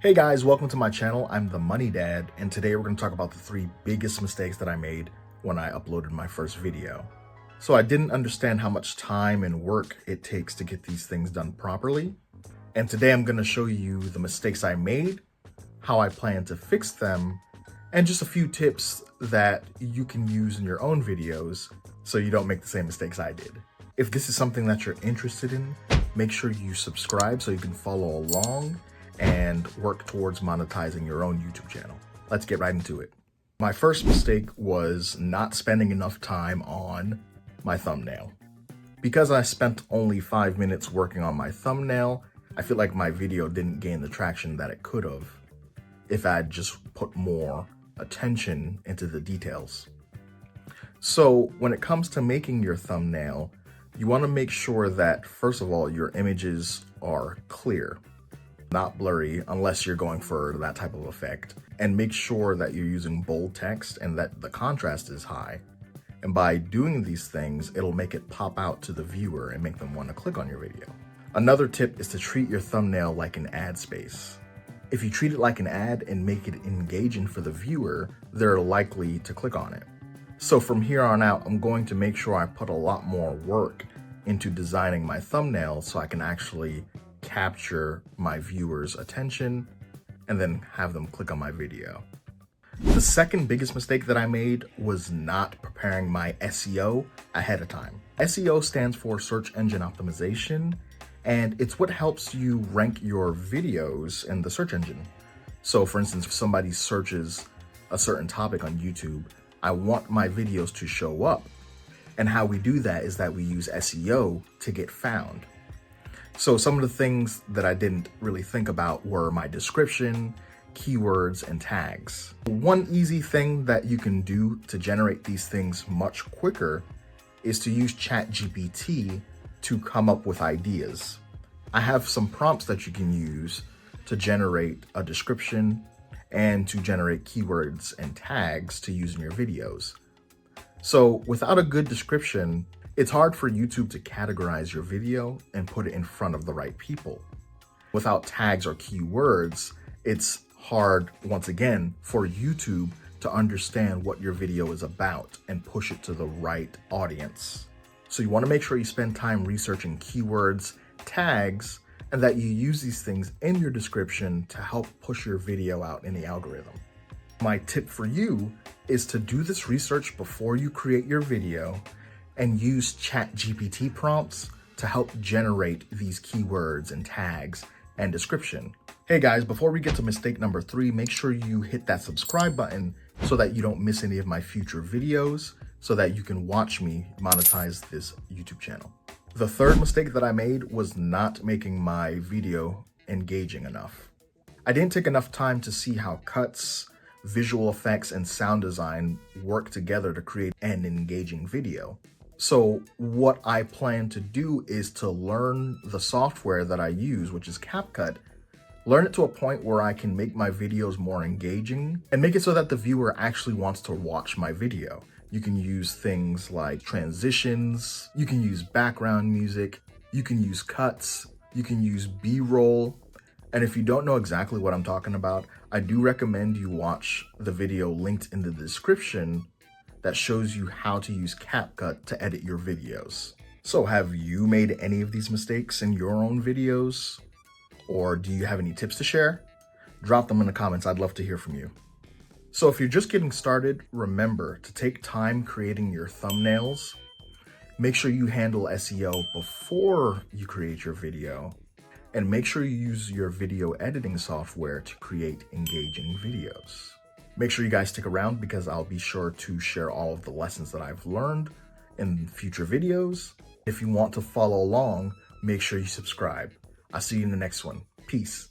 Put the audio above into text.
Hey guys, welcome to my channel. I'm the Money Dad, and today we're going to talk about the 3 biggest mistakes that I made when I uploaded my first video. So I didn't understand how much time and work it takes to get these things done properly. And today I'm going to show you the mistakes I made, how I plan to fix them, and just a few tips that you can use in your own videos so you don't make the same mistakes I did. If this is something that you're interested in, make sure you subscribe so you can follow along and work towards monetizing your own YouTube channel. Let's get right into it. My first mistake was not spending enough time on my thumbnail. Because I spent only 5 minutes working on my thumbnail, I feel like my video didn't gain the traction that it could have if I had just put more attention into the details. So when it comes to making your thumbnail, you want to make sure that, first of all, your images are clear, not blurry, unless you're going for that type of effect, and make sure that you're using bold text and that the contrast is high. And by doing these things, it'll make it pop out to the viewer and make them want to click on your video. Another tip is to treat your thumbnail like an ad space. If you treat it like an ad and make it engaging for the viewer, they're likely to click on it. So from here on out, I'm going to make sure I put a lot more work into designing my thumbnail so I can actually capture my viewers' attention and then have them click on my video. The second biggest mistake that I made was not preparing my SEO ahead of time. SEO stands for search engine optimization, and it's what helps you rank your videos in the search engine. So for instance, if somebody searches a certain topic on YouTube, I want my videos to show up. And how we do that is that we use SEO to get found. So some of the things that I didn't really think about were my description, keywords, and tags. One easy thing that you can do to generate these things much quicker is to use ChatGPT to come up with ideas. I have some prompts that you can use to generate a description and to generate keywords and tags to use in your videos. So without a good description, it's hard for YouTube to categorize your video and put it in front of the right people. Without tags or keywords, it's hard, once again, for YouTube to understand what your video is about and push it to the right audience. So you want to make sure you spend time researching keywords, tags, and that you use these things in your description to help push your video out in the algorithm. My tip for you is to do this research before you create your video and use ChatGPT prompts to help generate these keywords and tags and description. Hey guys, before we get to mistake number 3, make sure you hit that subscribe button so that you don't miss any of my future videos, so that you can watch me monetize this YouTube channel. The third mistake that I made was not making my video engaging enough. I didn't take enough time to see how cuts, visual effects, and sound design work together to create an engaging video. So what I plan to do is to learn the software that I use, which is CapCut, learn it to a point where I can make my videos more engaging and make it so that the viewer actually wants to watch my video. You can use things like transitions, you can use background music, you can use cuts, you can use B-roll. And if you don't know exactly what I'm talking about, I do recommend you watch the video linked in the description that shows you how to use CapCut to edit your videos. So have you made any of these mistakes in your own videos? Or do you have any tips to share? Drop them in the comments. I'd love to hear from you. So if you're just getting started, remember to take time creating your thumbnails. Make sure you handle SEO before you create your video. And make sure you use your video editing software to create engaging videos. Make sure you guys stick around because I'll be sure to share all of the lessons that I've learned in future videos. If you want to follow along, make sure you subscribe. I'll see you in the next one. Peace.